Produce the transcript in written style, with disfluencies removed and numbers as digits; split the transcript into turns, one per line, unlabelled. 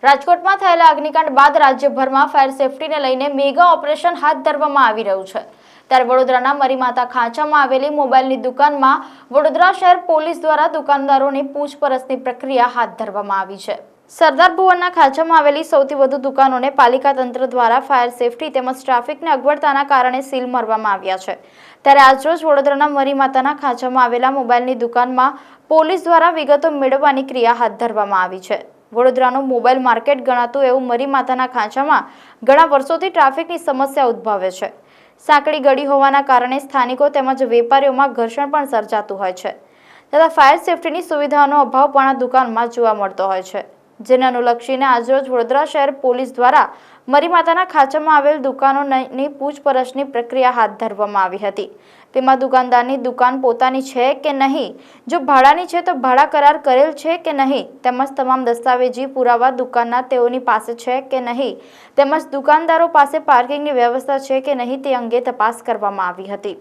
રાજકોટમાં થયેલા અગ્નિકાંડ બાદ રાજ્યભરમાં ફાયર સેફટીને લઈને મેગા ઓપરેશન હાથ ધરવામાં આવી રહ્યું છે। ત્યારે વડોદરાના મરીમાતા ખાંચામાં આવેલી મોબાઈલની દુકાનમાં વડોદરા શહેર પોલીસ દ્વારા દુકાનદારોની પૂછપરછની પ્રક્રિયા હાથ ધરવામાં આવી છે। સરદાર ભુવનના ખાંચામાં આવેલી સૌથી વધુ દુકાનોને પાલિકા તંત્ર દ્વારા ફાયર સેફટી તેમજ ટ્રાફિકને અગવડતાના કારણે સીલ મારવામાં આવ્યા છે। ત્યારે આજરોજ વડોદરાના મરીમાતાના ખાંચામાં આવેલા મોબાઈલની દુકાનમાં પોલીસ દ્વારા વિગતો મેળવવાની ક્રિયા હાથ ધરવામાં આવી છે। વડોદરાનું મોબાઈલ માર્કેટ ગણાતું એવું મરીમાતાના ખાંચામાં ઘણા વર્ષોથી ટ્રાફિકની સમસ્યા ઉદ્ભવે છે। સાંકડી ગળી હોવાના કારણે સ્થાનિકો તેમજ વેપારીઓમાં ઘર્ષણ પણ સર્જાતું હોય છે તથા ફાયર સેફટીની સુવિધાઓનો અભાવ પણ આ દુકાનમાં જોવા મળતો હોય છે। જેને અનુલક્ષીને આજરોજ વડોદરા શહેર પોલીસ દ્વારા મરીમાતાના ખાંચામાં આવેલ દુકાનોની પૂછપરછની પ્રક્રિયા હાથ ધરવામાં આવી હતી। તેમાં દુકાનદારની દુકાન પોતાની છે કે નહીં, જો ભાડાની છે તો ભાડા કરાર કરેલ છે કે નહીં, તેમજ તમામ દસ્તાવેજી પુરાવા દુકાનના તેઓની પાસે છે કે નહીં, તેમજ દુકાનદારો પાસે પાર્કિંગની વ્યવસ્થા છે કે નહીં તે અંગે તપાસ કરવામાં આવી હતી।